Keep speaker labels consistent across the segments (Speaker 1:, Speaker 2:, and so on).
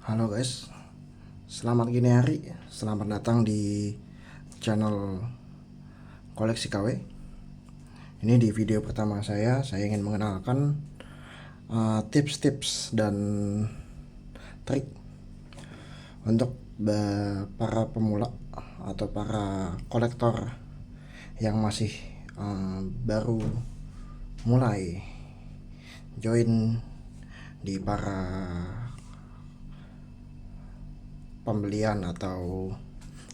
Speaker 1: Halo guys, selamat gini hari, selamat datang di channel Koleksi KW. Ini di video pertama saya ingin mengenalkan tips-tips dan trik untuk para pemula atau para kolektor yang masih baru mulai join di para pembelian atau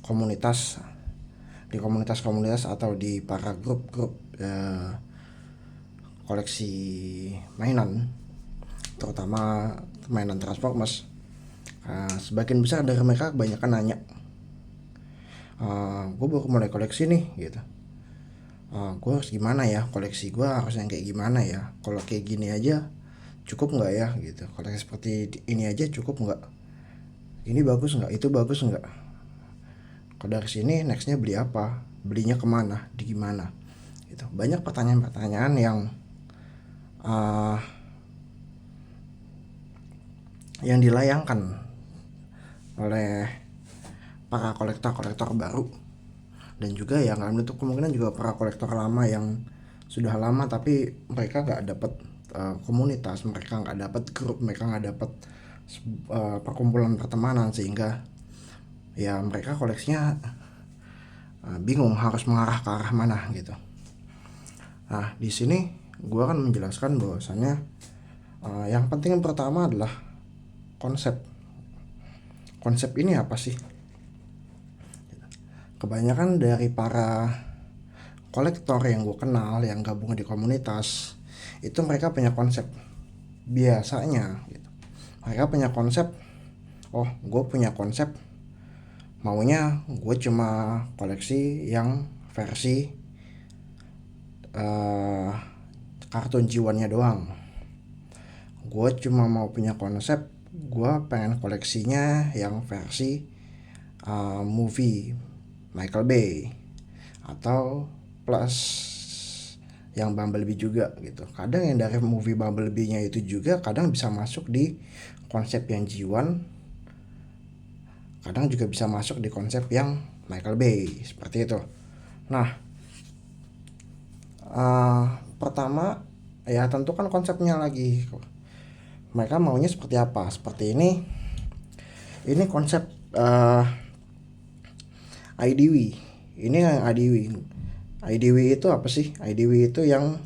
Speaker 1: komunitas, di komunitas-komunitas atau di para grup-grup koleksi mainan, terutama mainan Transformers. Sebagian besar dari mereka kebanyakan nanya, gue baru mulai koleksi nih gitu, gue harus gimana ya, koleksi gue harus yang kayak gimana ya, kalau kayak gini aja cukup nggak ya gitu, koleksi seperti ini aja cukup nggak, ini bagus nggak, itu bagus nggak, kalau dari sini nextnya beli apa, belinya kemana, di gimana gitu. Banyak pertanyaan-pertanyaan yang dilayangkan oleh para kolektor-kolektor baru, dan juga yang nggak menutup kemungkinan juga para kolektor lama yang sudah lama tapi mereka nggak dapat komunitas, mereka nggak dapat grup, mereka nggak dapat perkumpulan pertemanan, sehingga ya mereka koleksinya bingung harus mengarah ke arah mana gitu. Nah, di sini gue akan menjelaskan bahwasannya yang penting yang pertama adalah konsep. Konsep ini apa sih? Kebanyakan dari para kolektor yang gue kenal yang gabung di komunitas itu mereka punya konsep. Biasanya gitu, mereka punya konsep, oh gue punya konsep, maunya gue cuma koleksi yang versi kartun jiwannya doang. Gue cuma mau punya konsep, gue pengen koleksinya yang versi movie Michael Bay atau plus yang Bumblebee juga gitu. Kadang yang dari movie Bumblebee-nya itu juga kadang bisa masuk di konsep yang G1, kadang juga bisa masuk di konsep yang Michael Bay, seperti itu. Nah, pertama ya tentukan konsepnya lagi. Mereka maunya seperti apa? Seperti ini. Ini konsep IDW. Ini yang IDW. IDW itu apa sih? IDW itu yang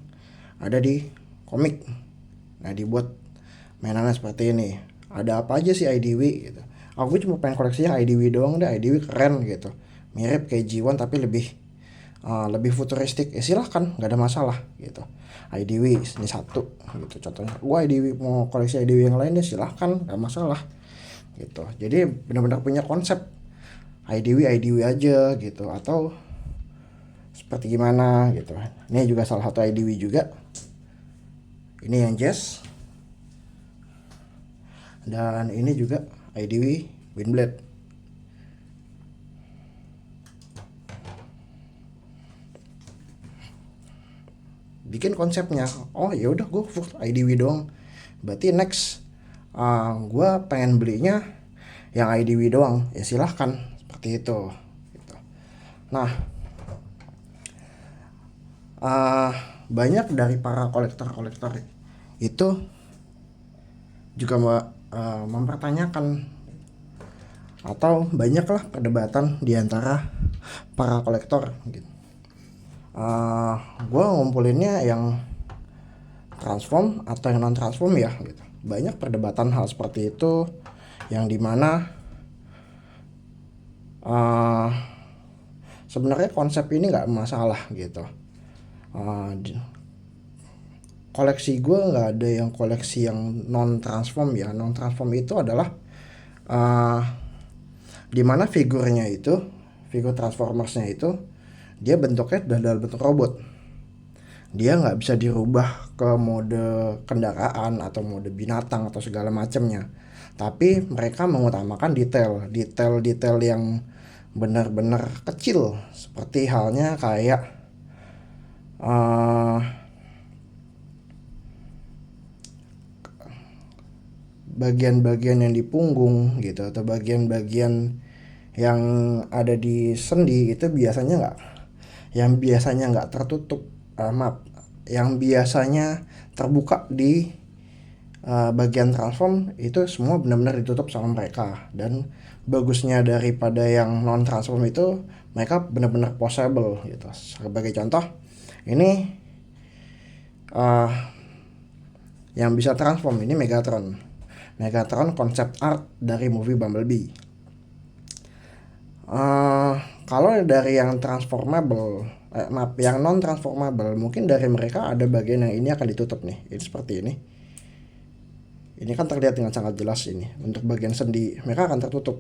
Speaker 1: ada di komik. Nah, dibuat mainannya seperti ini. Ada apa aja sih IDW gitu. Aku cuma pengen koleksi yang IDW doang deh. IDW keren gitu. Mirip kayak G1 tapi lebih futuristik. Ya silahkan, nggak ada masalah gitu. IDW ini satu gitu contohnya. Gua IDW mau koleksi IDW yang lain ya silahkan, nggak masalah gitu. Jadi benar-benar punya konsep IDW aja gitu, atau seperti gimana gitu. Ini juga salah satu IDW juga. Ini yang Jazz, dan ini juga IDW Windblade. Bikin konsepnya, oh ya udah gue full IDW doang. Berarti next gue pengen belinya yang IDW doang, ya silahkan seperti itu gitu. Nah, banyak dari para kolektor-kolektor itu juga mempertanyakan, atau banyaklah perdebatan di antara para kolektor gitu. Gue ngumpulinnya yang transform atau yang non transform ya gitu. Banyak perdebatan hal seperti itu, yang dimana sebenarnya konsep ini nggak masalah gitu. Koleksi gue nggak ada yang koleksi yang non transform ya. Non transform itu adalah dimana figurnya itu, figur transformersnya itu dia bentuknya dalam bentuk robot. Dia nggak bisa dirubah ke mode kendaraan atau mode binatang atau segala macamnya. Tapi mereka mengutamakan detail yang benar-benar kecil, seperti halnya kayak bagian-bagian yang di punggung gitu atau bagian-bagian yang ada di sendi itu biasanya nggak tertutup, maaf, yang biasanya terbuka di bagian transform itu semua benar-benar ditutup sama mereka. Dan bagusnya daripada yang non transform itu mereka benar-benar posable gitu. Sebagai contoh ini yang bisa transform ini Megatron concept art dari movie Bumblebee. Kalau dari yang transformable, yang non transformable, mungkin dari mereka ada bagian yang ini akan ditutup nih. Ini seperti ini. Ini kan terlihat dengan sangat jelas ini. Untuk bagian sendi mereka akan tertutup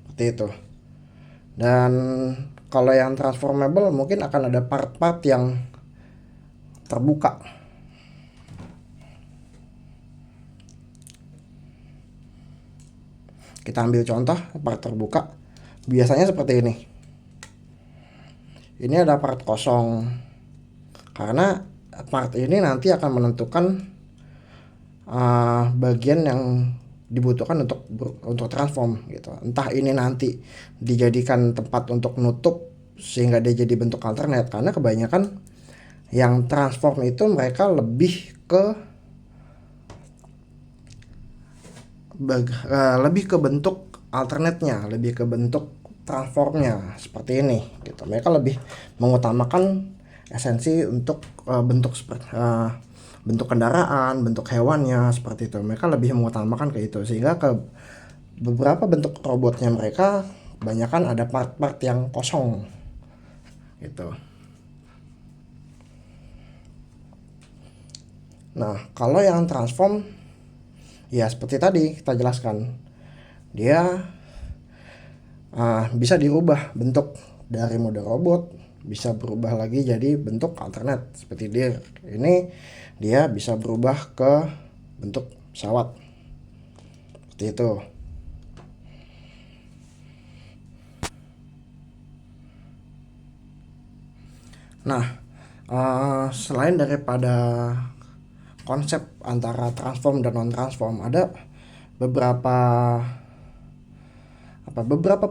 Speaker 1: seperti itu. Dan kalau yang transformable mungkin akan ada part-part yang terbuka. Kita ambil contoh part terbuka. Biasanya seperti ini. Ini ada part kosong. Karena part ini nanti akan menentukan bagian yang dibutuhkan untuk transform gitu. Entah ini nanti dijadikan tempat untuk nutup sehingga dia jadi bentuk alternate, karena kebanyakan yang transform itu mereka lebih ke bentuk alternate-nya, lebih ke bentuk transformnya seperti ini gitu. Mereka lebih mengutamakan esensi untuk bentuk kendaraan, bentuk hewannya seperti itu. Mereka lebih mengutamakan ke itu, sehingga ke beberapa bentuk robotnya mereka kebanyakan ada part-part yang kosong gitu. Nah, kalau yang transform ya seperti tadi kita jelaskan, dia bisa dirubah bentuk dari mode robot, bisa berubah lagi jadi bentuk alternate seperti dia bisa berubah ke bentuk pesawat seperti itu. Nah, selain daripada konsep antara transform dan non transform, ada beberapa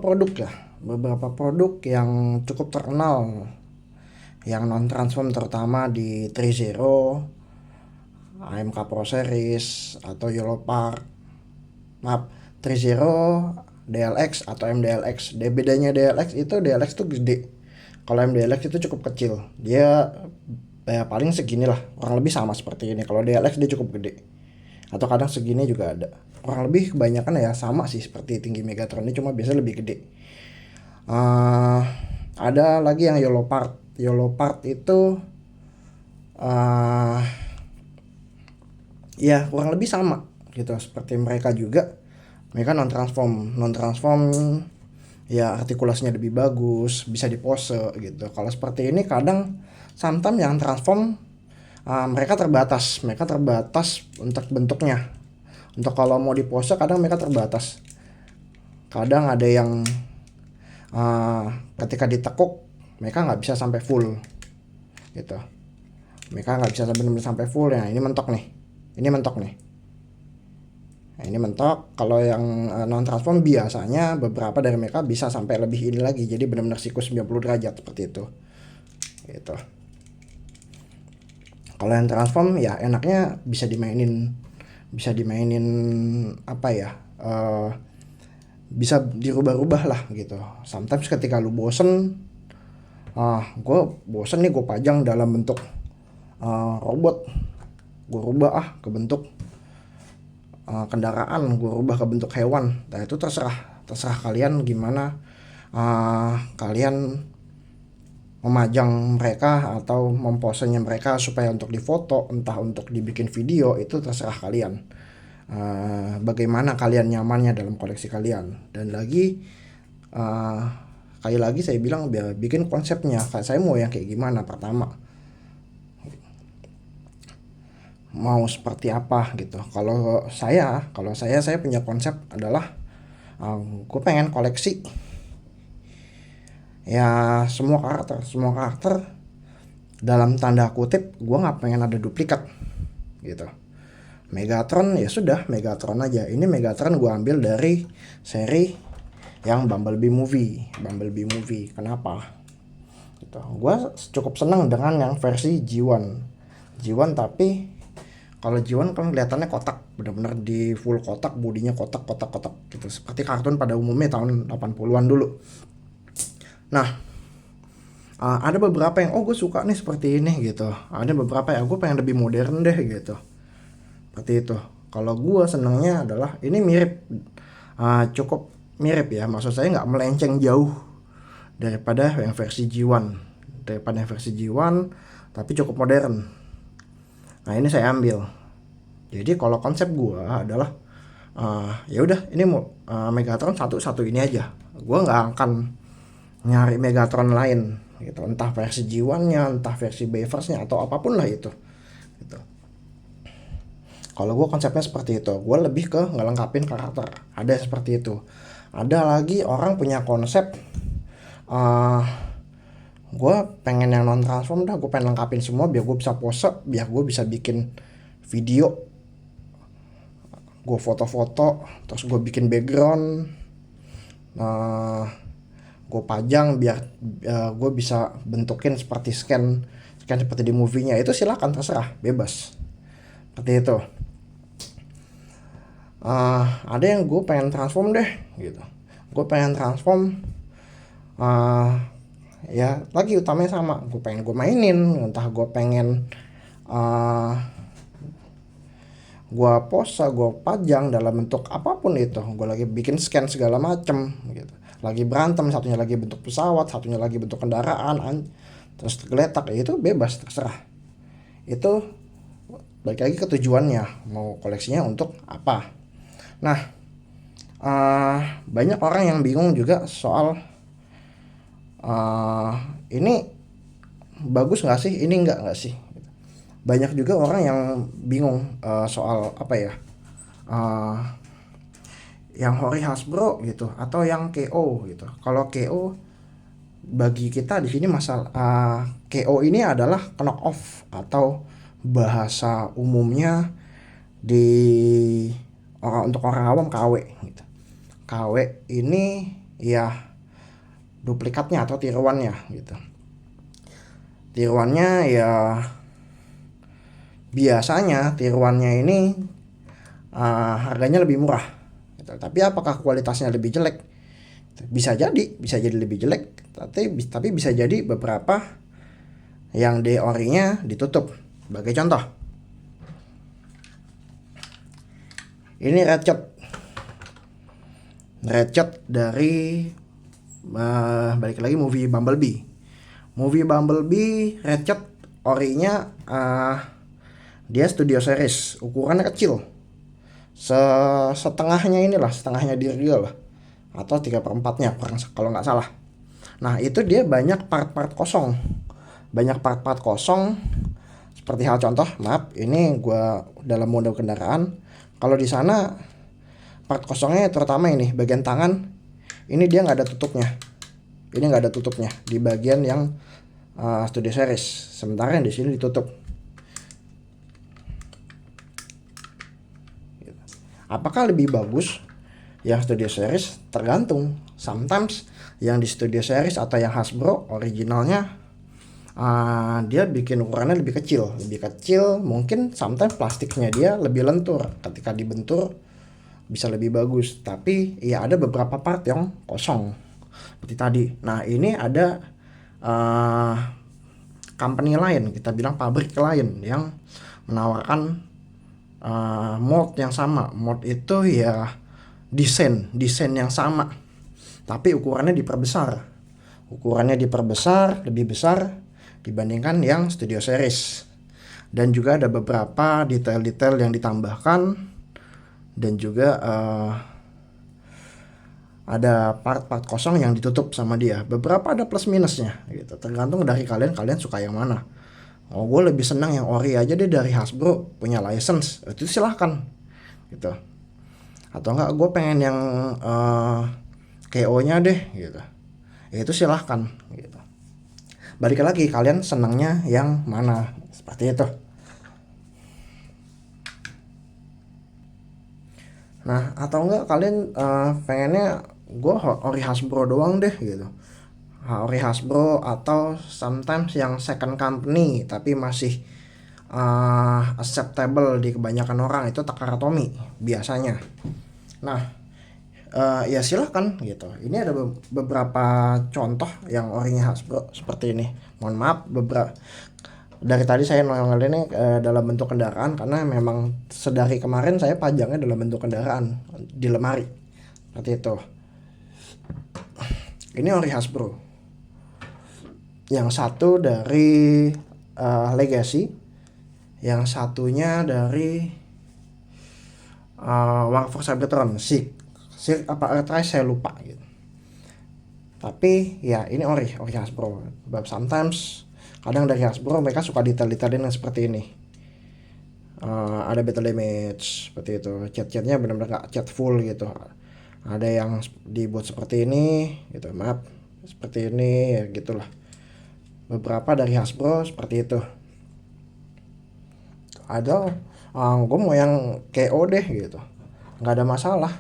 Speaker 1: produk yang cukup terkenal yang non transform, terutama di Trizero, AMK Pro Series atau Yellow Park. Trizero, DLX atau MDLX. Bedanya DLX itu tuh gede. Kalau MDLX itu cukup kecil. Dia paling segini lah, kurang lebih sama seperti ini. Kalau DLX dia cukup gede, atau kadang segini juga ada. Kurang lebih kebanyakan ya sama sih seperti tinggi Megatron ini, cuma biasanya lebih gede. Ada lagi yang Yellow Part itu ya kurang lebih sama gitu seperti mereka juga. Mereka non transform ya, artikulasinya lebih bagus, bisa dipose gitu. Kalau seperti ini kadang sometimes yang transform mereka terbatas untuk bentuknya. Untuk kalau mau dipose kadang mereka terbatas. Kadang ada yang ketika ditekuk mereka nggak bisa sampai full gitu. Mereka nggak bisa benar-benar sampai full ya. Ini mentok nih. Nah, ini mentok. Kalau yang non transform biasanya beberapa dari mereka bisa sampai lebih ini lagi. Jadi benar-benar sikus 90 derajat seperti itu. Gitu. Kalau yang transform ya enaknya bisa dimainin apa ya? Bisa dirubah-rubah lah gitu. Sometimes ketika lu bosen, gue bosen nih, gue pajang dalam bentuk robot, gue rubah ke bentuk kendaraan, gue rubah ke bentuk hewan. Nah itu terserah kalian gimana kalian memajang mereka atau memposenya mereka supaya untuk difoto, entah untuk dibikin video, itu terserah kalian. Bagaimana kalian nyamannya dalam koleksi kalian. Dan lagi kali lagi saya bilang biar bikin konsepnya, saya mau yang kayak gimana. Pertama mau seperti apa gitu. Kalau saya punya konsep adalah gue pengen koleksi ya semua karakter dalam tanda kutip. Gue nggak pengen ada duplikat gitu. Megatron ya sudah Megatron aja. Ini Megatron gue ambil dari seri yang Bumblebee movie. Kenapa? Gitu. Gue cukup senang dengan yang versi G1 tapi kalau G1 kan kelihatannya kotak, benar-benar di full kotak, bodinya kotak gitu, seperti kartun pada umumnya tahun 80-an dulu. Nah, ada beberapa yang gue suka nih seperti ini gitu. Ada beberapa yang gue pengen lebih modern deh gitu. Seperti itu. Kalau gue senangnya adalah ini mirip, cukup mirip ya. Maksud saya nggak melenceng jauh daripada yang versi G1. Tapi cukup modern. Nah ini saya ambil. Jadi kalau konsep gue adalah ya udah ini Megatron satu ini aja. Gue nggak akan nyari Megatron lain gitu, entah versi G1-nya, entah versi Bayverse-nya atau apapun lah itu. Gitu. Kalau gue konsepnya seperti itu, gue lebih ke ngelengkapin karakter. Ada seperti itu. Ada lagi orang punya konsep gue pengen yang non transform dah, gue pengen lengkapin semua biar gue bisa pose, biar gue bisa bikin video, gue foto-foto, terus gue bikin background, gue pajang biar gue bisa bentukin seperti scan seperti di movie-nya. Itu silakan, terserah, bebas seperti itu. Ada yang gue pengen transform deh gitu, gue pengen transform ya lagi utamanya sama, gue pengen gue mainin, entah gue pengen gue pose, gue pajang dalam bentuk apapun itu, gue lagi bikin scan segala macem gitu, lagi berantem, satunya lagi bentuk pesawat, satunya lagi bentuk kendaraan, terus geletak, ya itu bebas, terserah. Itu balik lagi ke tujuannya, mau koleksinya untuk apa. Nah, banyak orang yang bingung juga soal ini bagus nggak sih, ini nggak sih. Banyak juga orang yang bingung soal apa ya, yang Hori Hasbro gitu atau yang KO gitu. Kalau KO bagi kita di sini masalah KO ini adalah knock off atau bahasa umumnya di untuk orang awam KW gitu. KW ini ya duplikatnya atau tiruannya gitu. Tiruannya ya biasanya tiruannya ini harganya lebih murah gitu. Tapi apakah kualitasnya lebih jelek? Bisa jadi lebih jelek, tapi bisa jadi beberapa yang ori-nya ditutup. Sebagai contoh, ini Ratchet dari balik lagi movie Bumblebee. Ratchet ori-nya dia studio series, ukurannya kecil, setengahnya Dirga lah, atau 3/4-nya kalau nggak salah. Nah itu dia banyak part-part kosong, seperti hal contoh, maaf ini gue dalam mode kendaraan. Kalau di sana part kosongnya terutama ini bagian tangan, ini dia nggak ada tutupnya di bagian yang studio series, sementara yang di sini ditutup. Apakah lebih bagus yang studio series? Tergantung. Sometimes yang di studio series atau yang Hasbro originalnya dia bikin ukurannya lebih kecil, mungkin sometimes plastiknya dia lebih lentur, ketika dibentur bisa lebih bagus. Tapi ya ada beberapa part yang kosong seperti tadi. Nah ini ada company lain, kita bilang pabrik lain yang menawarkan mold yang sama. Mold itu ya desain yang sama, tapi ukurannya diperbesar lebih besar dibandingkan yang studio series. Dan juga ada beberapa detail-detail yang ditambahkan, dan juga ada part-part kosong yang ditutup sama dia. Beberapa ada plus minusnya gitu, tergantung dari kalian suka yang mana. Gue lebih senang yang ori aja deh dari Hasbro, punya license, itu silahkan gitu. Atau enggak gue pengen yang KO-nya deh gitu, itu silahkan gitu. Balik lagi kalian senangnya yang mana, seperti itu. Nah, atau enggak kalian pengennya gue ori Hasbro doang deh gitu. Ori Hasbro atau sometimes yang second company tapi masih acceptable di kebanyakan orang itu Takara Tomy biasanya. Nah, ya silahkan gitu. Ini ada beberapa contoh yang orinya Hasbro seperti ini. Mohon maaf, beberapa dari tadi saya nongol ini dalam bentuk kendaraan karena memang sedari kemarin saya pajangnya dalam bentuk kendaraan di lemari seperti itu. Ini ori Hasbro. Yang satu dari Legacy, yang satunya dari War for Cybertron, Sig apa Earthrise saya lupa gitu. Tapi ya ini ori Hasbro. But sometimes kadang dari Hasbro mereka suka detail-detailin yang seperti ini. Ada battle damage seperti itu, cat-catnya benar-benar gak cat full gitu. Ada yang dibuat seperti ini gitu, maaf seperti ini ya gitulah. Beberapa dari Hasbro seperti itu. Ada gue mau yang KO deh gitu, nggak ada masalah.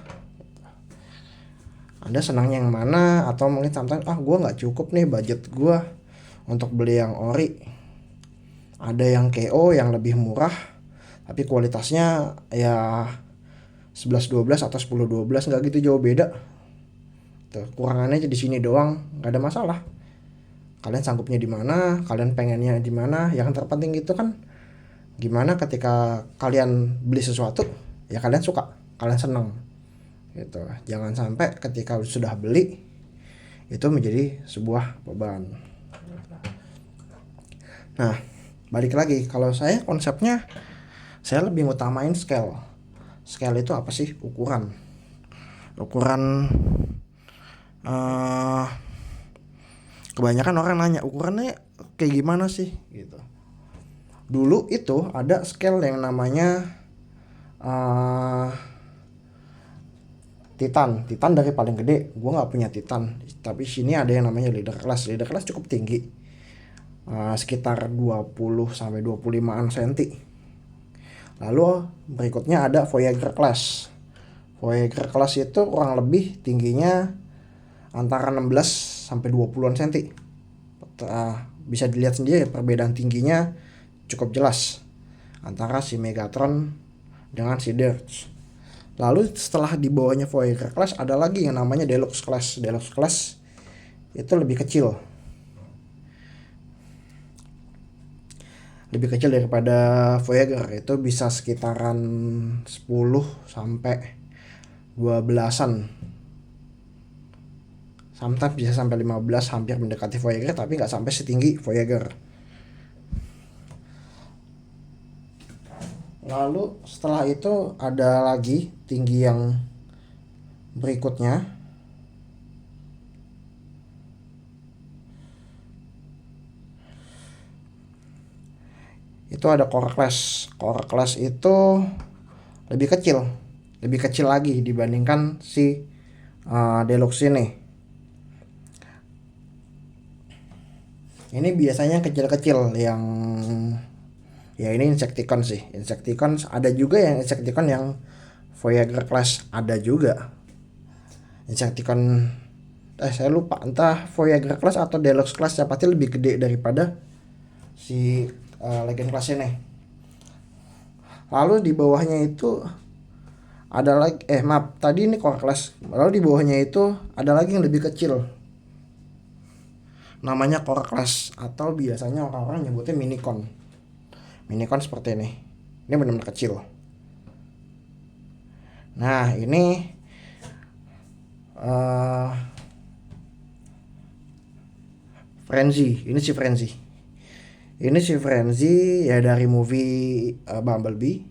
Speaker 1: Anda senangnya yang mana, atau mungkin sometimes gue nggak cukup nih budget gue untuk beli yang ori. Ada yang KO yang lebih murah tapi kualitasnya ya 11-12 atau 10-12, nggak gitu jauh beda. Tuh, kurangannya di sini doang, nggak ada masalah. Kalian sanggupnya di mana, kalian pengennya di mana. Yang terpenting itu kan gimana ketika kalian beli sesuatu ya kalian suka, kalian seneng gitu. Jangan sampai ketika sudah beli itu menjadi sebuah beban. Nah, balik lagi, kalau saya konsepnya saya lebih utamain scale. Scale itu apa sih? Ukuran kebanyakan orang nanya ukurannya kayak gimana sih gitu. Dulu itu ada scale yang namanya Titan dari paling gede. Gue nggak punya Titan, tapi sini ada yang namanya leader class cukup tinggi, sekitar 20-25 cm. Lalu berikutnya ada Voyager class itu kurang lebih tingginya antara 16-20 cm. Bisa dilihat sendiri perbedaan tingginya cukup jelas antara si Megatron dengan si Dirge. Lalu setelah di bawahnya Voyager class ada lagi yang namanya Deluxe class itu lebih kecil daripada Voyager, itu bisa sekitaran 10-12an, sometimes bisa sampai 15, hampir mendekati Voyager tapi nggak sampai setinggi Voyager. Lalu setelah itu ada lagi tinggi yang berikutnya, itu ada Core Class itu lebih kecil lagi dibandingkan si Deluxe ini. Ini biasanya kecil-kecil yang ya ini Insecticons ada juga, yang Insecticon yang Voyager class ada juga. Insecticon saya lupa entah Voyager class atau Deluxe class, yang pasti lebih gede daripada si Legend class ini. Lalu di bawahnya itu ada lagi tadi ini Core class. Lalu di bawahnya itu ada lagi yang lebih kecil, namanya Core class, atau biasanya orang-orang nyebutnya Minicon seperti ini benar-benar kecil. Nah ini Frenzy, ini si Frenzy ya dari movie Bumblebee.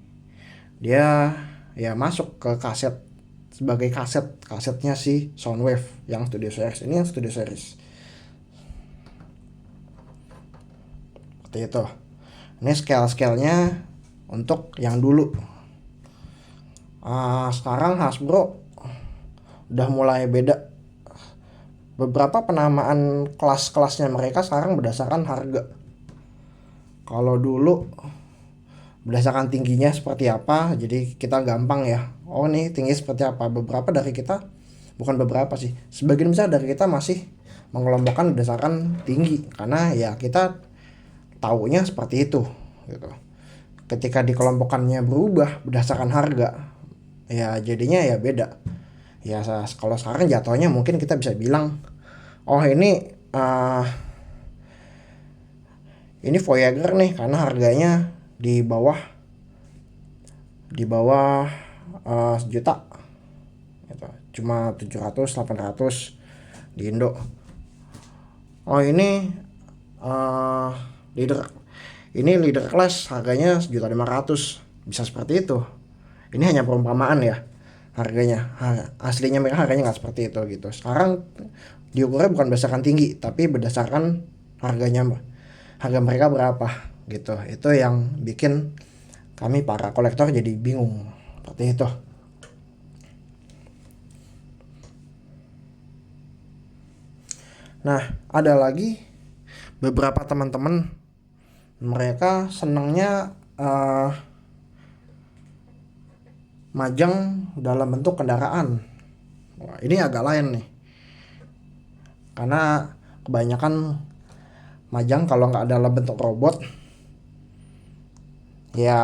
Speaker 1: Dia ya masuk ke kaset sebagai kasetnya si Soundwave yang Studio Series. Ini yang Studio Series seperti itu. Ini scale-nya untuk yang dulu. Sekarang Hasbro udah mulai beda. Beberapa penamaan kelas-kelasnya mereka sekarang berdasarkan harga. Kalau dulu berdasarkan tingginya seperti apa, jadi kita gampang ya oh nih tinggi seperti apa. Beberapa dari kita, bukan beberapa sih, sebagian besar dari kita masih mengelompokkan berdasarkan tinggi, karena ya kita taunya seperti itu gitu. Ketika dikelompokkannya berubah berdasarkan harga, ya jadinya ya beda. Ya kalau sekarang jatuhnya mungkin kita bisa bilang, oh ini Voyager nih karena harganya di bawah di bawah sejuta gitu. Cuma 700-800 di Indo. Oh uh, leader leader class harganya 1.500.000, bisa seperti itu. Ini hanya perumpamaan ya harganya. Aslinya mereka harganya nggak seperti itu gitu. Sekarang diukurnya bukan berdasarkan tinggi, tapi berdasarkan harga mereka berapa gitu. Itu yang bikin kami para kolektor jadi bingung seperti itu. Nah, ada lagi beberapa teman-teman, mereka senangnya majang dalam bentuk kendaraan. Wah, ini agak lain nih, karena kebanyakan majang kalau nggak dalam bentuk robot, ya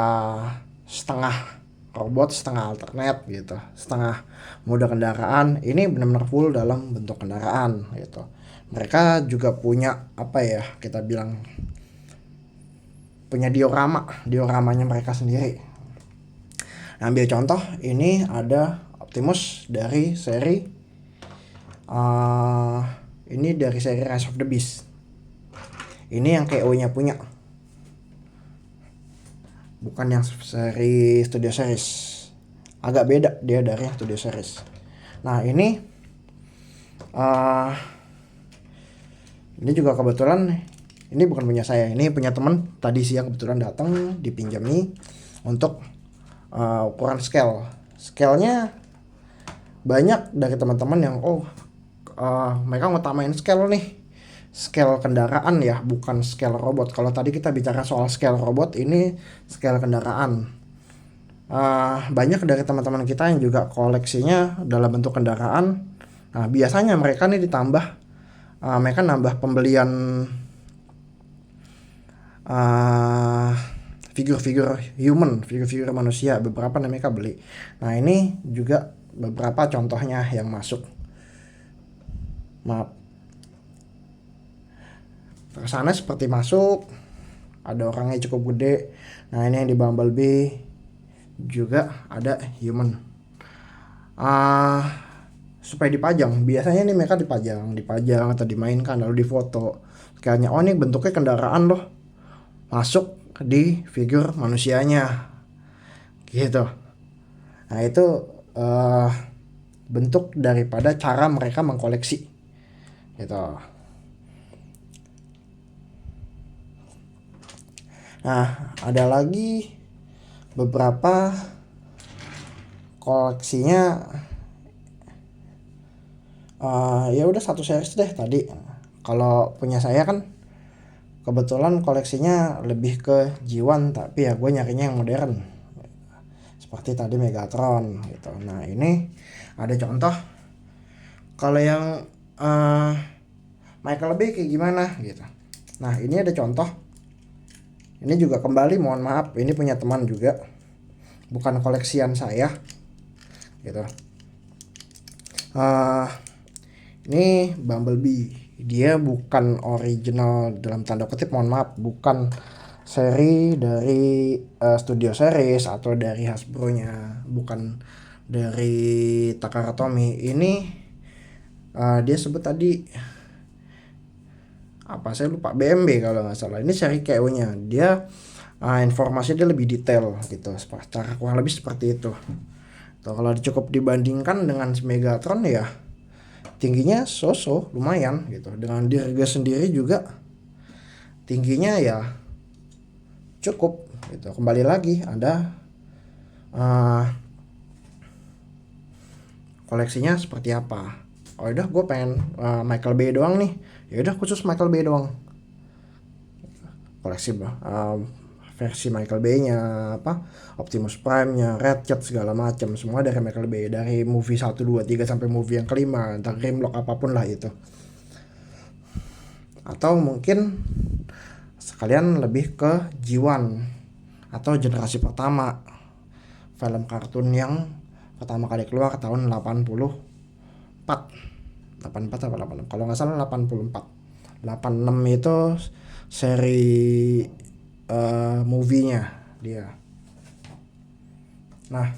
Speaker 1: setengah robot setengah alternate gitu, setengah mode kendaraan. Ini benar-benar full dalam bentuk kendaraan gitu. Mereka juga punya apa ya, kita bilang punya dioramanya mereka sendiri. Nah, ambil contoh, ini ada Optimus dari seri Rise of the Beast. Ini yang KO-nya punya, bukan yang seri Studio Series. Agak beda dia dari Studio Series. Nah, ini juga kebetulan ini bukan punya saya, ini punya teman. Tadi siang kebetulan datang dipinjami untuk ukuran scale-nya banyak dari teman-teman yang mereka ngutamain scale nih, scale kendaraan ya, bukan scale robot. Kalau tadi kita bicara soal scale robot, ini scale kendaraan. Banyak dari teman-teman kita yang juga koleksinya dalam bentuk kendaraan. Nah, biasanya mereka nih mereka nambah pembelian figur-figur manusia, beberapa mereka beli. Nah, ini juga beberapa contohnya yang masuk. Maaf, kesana seperti masuk, ada orangnya cukup gede. Nah, ini yang di Bumblebee juga ada human. Supaya dipajang, biasanya ini mereka dipajang atau dimainkan lalu difoto. Kayaknya ini bentuknya kendaraan loh, masuk di figur manusianya gitu. Nah, itu bentuk daripada cara mereka mengkoleksi gitu. Nah, ada lagi beberapa koleksinya ya udah satu series deh tadi. Kalau punya saya kan kebetulan koleksinya lebih ke G1, tapi ya gue nyarinya yang modern seperti tadi Megatron gitu. Nah, ini ada contoh kalau yang Michael Bay kayak gimana gitu. Nah, ini ada contoh. Ini juga kembali mohon maaf, ini punya teman juga, bukan koleksian saya gitu. Ini Bumblebee, dia bukan original dalam tanda kutip, mohon maaf, bukan seri dari Studio Series atau dari Hasbro-nya, bukan dari Takara Tomy. Ini dia sebut tadi apa, saya lupa, BMB kalau nggak salah. Ini seri KO-nya, dia informasinya dia lebih detail gitu, secara kurang lebih seperti itu. Tuh, kalau cukup dibandingkan dengan Megatron ya tingginya lumayan gitu. Dengan dirga sendiri juga tingginya ya cukup gitu. Kembali lagi ada koleksinya seperti apa. Oh udah, gue pengen Michael Bay doang nih, ya udah khusus Michael Bay doang. Koleksi versi Michael Bay-nya, Optimus Prime-nya, Ratchet segala macam, semua dari Michael Bay, dari movie 1, 2, 3 sampai movie yang kelima, entah Grimlock apapun lah itu. Atau mungkin sekalian lebih ke G1 atau generasi pertama, film kartun yang pertama kali keluar tahun 84 apa 86, kalau nggak salah 84. 86 itu seri movie-nya dia. Nah,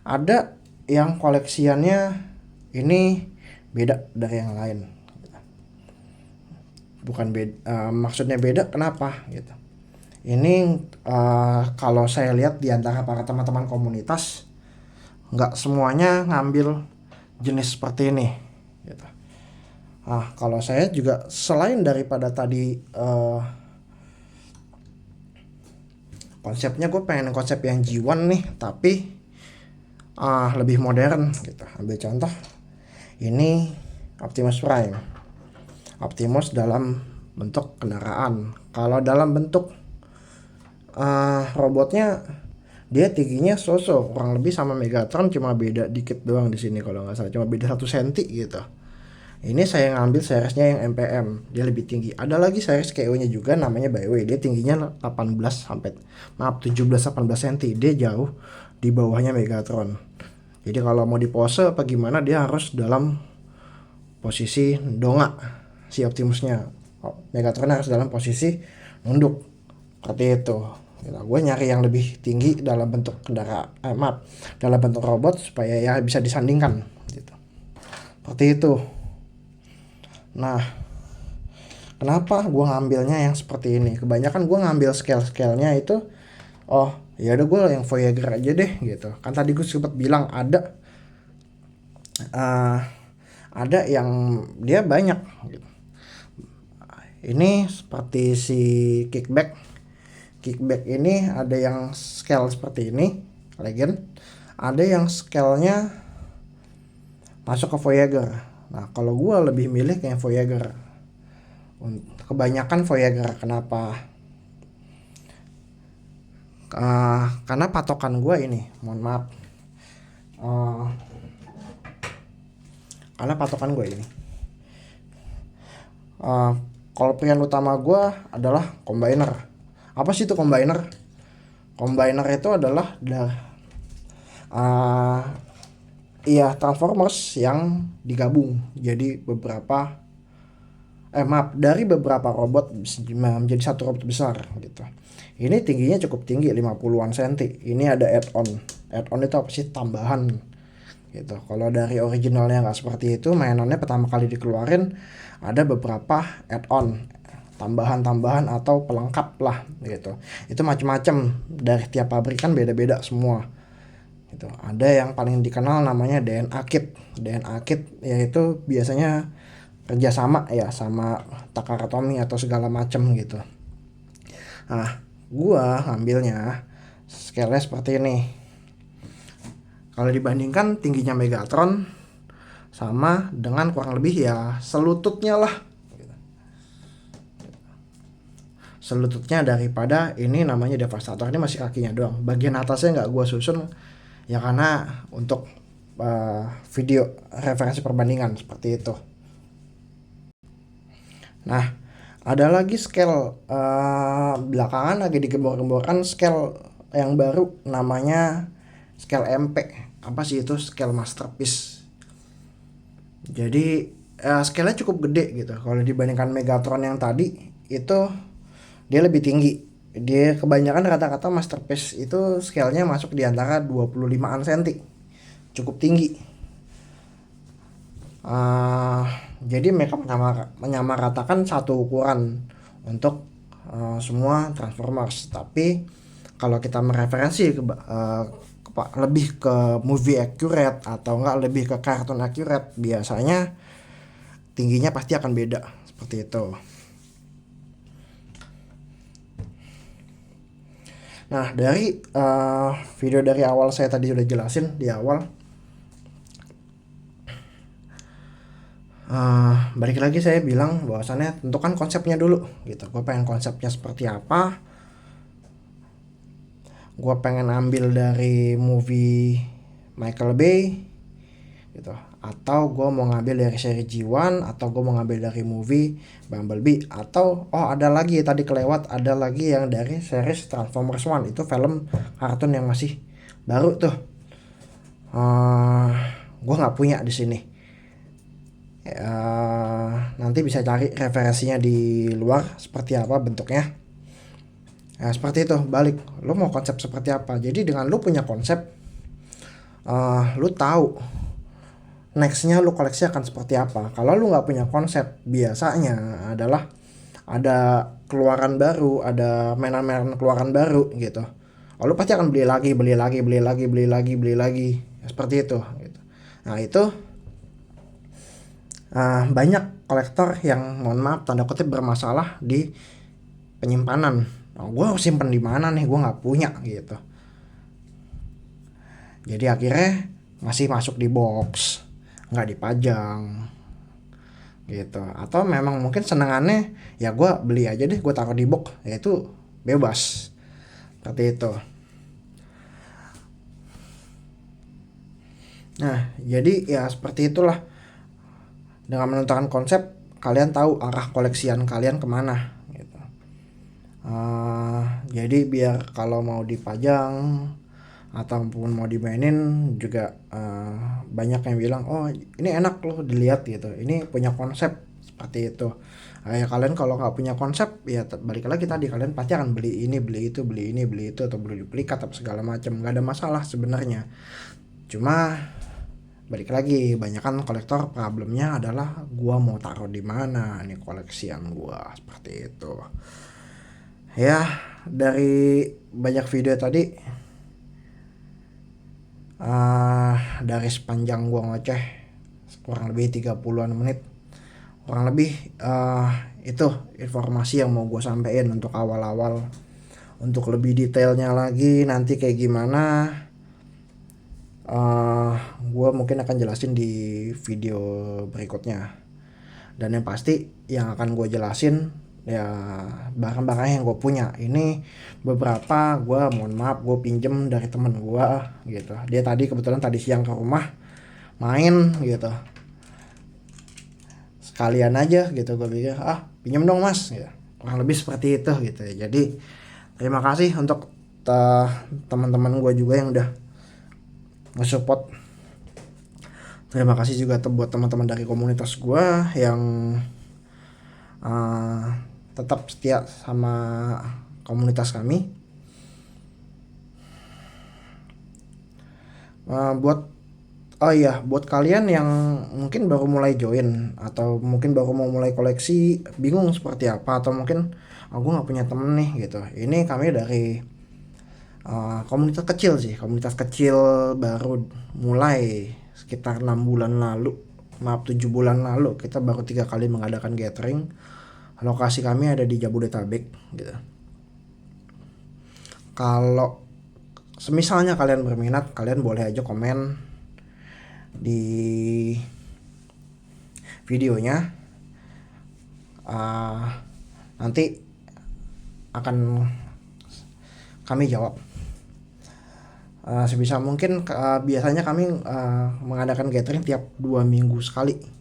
Speaker 1: ada yang koleksiannya ini beda dari yang lain. Bukan beda, maksudnya beda kenapa gitu. Ini kalau saya lihat di antara para teman-teman komunitas, nggak semuanya ngambil jenis seperti ini gitu. Kalau saya juga selain daripada tadi konsepnya, gue pengen konsep yang G1 nih, tapi lebih modern gitu. Ambil contoh, ini Optimus Prime. Optimus dalam bentuk kendaraan. Kalau dalam bentuk robotnya, dia tingginya kurang lebih sama Megatron, cuma beda dikit doang di sini kalau nggak salah, cuma beda 1 cm gitu. Ini saya ngambil seriesnya yang MPM, dia lebih tinggi. Ada lagi series KO-nya juga namanya Byway, dia tingginya 17-18 cm, dia jauh di bawahnya Megatron. Jadi kalau mau di pose apa gimana, dia harus dalam posisi dongak si Optimusnya. Megatron harus dalam posisi nunduk seperti itu. Gue nyari yang lebih tinggi dalam bentuk dalam bentuk robot supaya ya bisa disandingkan gitu. Seperti itu. Nah, kenapa gue ngambilnya yang seperti ini? Kebanyakan gue ngambil scale-scalenya itu, ya udah gue yang Voyager aja deh gitu. Kan tadi gue sempat bilang ada yang dia banyak gitu. Ini seperti si Kickback ini ada yang scale seperti ini, Legend. Ada yang scale-nya masuk ke Voyager. Nah, kalau gue lebih milih kayak Voyager. Kebanyakan Voyager. Kenapa? Karena patokan gue ini, mohon maaf. Karena patokan gue ini. Kalau pilihan utama gue adalah Combiner. Apa sih itu Combiner? Combiner itu adalah Transformers yang digabung jadi dari beberapa robot menjadi satu robot besar gitu. Ini tingginya cukup tinggi, 50-an cm. Ini ada add-on. Add-on itu apa sih? Tambahan gitu. Kalau dari originalnya nggak seperti itu, mainannya pertama kali dikeluarin ada beberapa add-on, tambahan atau pelengkap lah gitu. Itu macam-macam, dari tiap pabrikan beda-beda semua gitu. Ada yang paling dikenal namanya DNA Kit. DNA Kit yaitu biasanya kerjasama ya sama Takara-Tomy atau segala macam gitu. Nah, gua ngambilnya scale-nya seperti ini. Kalau dibandingkan tingginya Megatron sama dengan kurang lebih ya selututnya lah. Selututnya daripada ini namanya Devastator. Ini masih kakinya doang. Bagian atasnya nggak gua susun ya karena untuk video referensi perbandingan seperti itu. Nah, ada lagi scale belakangan lagi digembor-gemborkan scale yang baru namanya scale MP. Apa sih itu? Scale Masterpiece. Jadi scale-nya cukup gede gitu. Kalau dibandingkan Megatron yang tadi itu dia lebih tinggi. Dia kebanyakan kata-kata Masterpiece itu scale-nya masuk di antara 25-an cm. Cukup tinggi. Jadi mereka menyamaratakan satu ukuran untuk semua Transformers. Tapi kalau kita mereferensi lebih ke movie accurate atau enggak lebih ke kartun accurate, biasanya tingginya pasti akan beda seperti itu. Nah, dari video dari awal saya tadi sudah jelasin di awal, Balik lagi saya bilang bahwasannya tentukan konsepnya dulu gitu. Gue pengen konsepnya seperti apa. Gue pengen ambil dari movie Michael Bay gitu, atau gue mau ngambil dari seri G1, atau gue mau ngambil dari movie Bumblebee, atau ada lagi tadi kelewat, ada lagi yang dari series Transformers One, itu film kartun yang masih baru tuh. Gue nggak punya di sini. Nanti bisa cari referensinya di luar seperti apa bentuknya. Seperti itu. Balik, lu mau konsep seperti apa. Jadi dengan lu punya konsep, lu tahu nextnya lu koleksi akan seperti apa. Kalau lu nggak punya konsep, biasanya adalah ada keluaran baru, ada mainan-mainan keluaran baru gitu. Lu pasti akan beli lagi, seperti itu gitu. Nah itu banyak kolektor yang mohon maaf tanda kutip bermasalah di penyimpanan. Gue harus simpen di mana nih, gue nggak punya gitu. Jadi akhirnya masih masuk di box, nggak dipajang gitu. Atau memang mungkin senengannya ya gue beli aja deh, gue taruh di box, ya itu bebas seperti itu. Nah jadi ya seperti itulah. Dengan menentukan konsep, kalian tahu arah koleksian kalian kemana gitu. Jadi biar kalau mau dipajang ataupun mau dimainin juga banyak yang bilang ini enak loh dilihat gitu, ini punya konsep seperti itu. Ya kalian kalau nggak punya konsep ya balik lagi tadi, kalian pasti akan beli ini beli itu beli ini beli itu, atau beli duplikat atau segala macam. Nggak ada masalah sebenarnya, cuma balik lagi banyak kan kolektor problemnya adalah gua mau taruh di mana nih koleksian gua, seperti itu. Ya dari banyak video tadi, dari sepanjang gua ngoceh kurang lebih 30-an menit, kurang lebih itu informasi yang mau gua sampein untuk awal-awal. Untuk lebih detailnya lagi nanti kayak gimana, gua mungkin akan jelasin di video berikutnya. Dan yang pasti yang akan gue jelasin ya barang-barang yang gue punya. Ini beberapa gue mohon maaf gue pinjem dari temen gue gitu. Dia tadi kebetulan tadi siang ke rumah main gitu, sekalian aja gitu gue pikir pinjem dong mas gitu. Kurang lebih seperti itu gitu ya. Jadi terima kasih untuk teman-teman gue juga yang udah nge-support. Terima kasih juga buat teman-teman dari komunitas gue yang tetap setia sama komunitas kami. Buat kalian yang mungkin baru mulai join atau mungkin baru mau mulai koleksi, bingung seperti apa, atau mungkin aku nggak punya temen nih gitu. Ini kami dari komunitas kecil sih, komunitas kecil baru mulai sekitar 6 bulan lalu, 7 bulan lalu kita baru 3 kali mengadakan gathering. Lokasi kami ada di Jabodetabek gitu. Kalau semisalnya kalian berminat, kalian boleh aja komen di videonya, nanti akan kami jawab sebisa mungkin. Biasanya kami mengadakan gathering tiap 2 minggu sekali.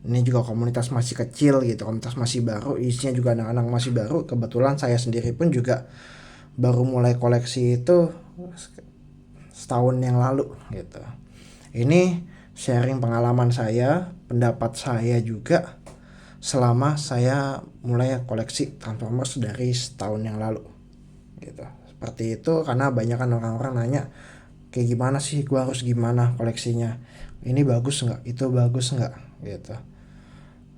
Speaker 1: Ini juga komunitas masih kecil gitu, komunitas masih baru, isinya juga anak-anak masih baru. Kebetulan saya sendiri pun juga baru mulai koleksi itu setahun yang lalu gitu. Ini sharing pengalaman saya, pendapat saya juga selama saya mulai koleksi Transformers dari setahun yang lalu gitu. Seperti itu, karena banyak kan orang-orang nanya kayak gimana sih, gua harus gimana koleksinya, ini bagus nggak, itu bagus nggak gitu.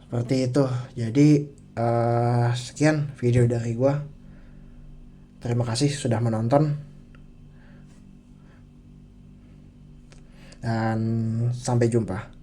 Speaker 1: Seperti itu. Jadi sekian video dari gua. Terima kasih sudah menonton dan sampai jumpa.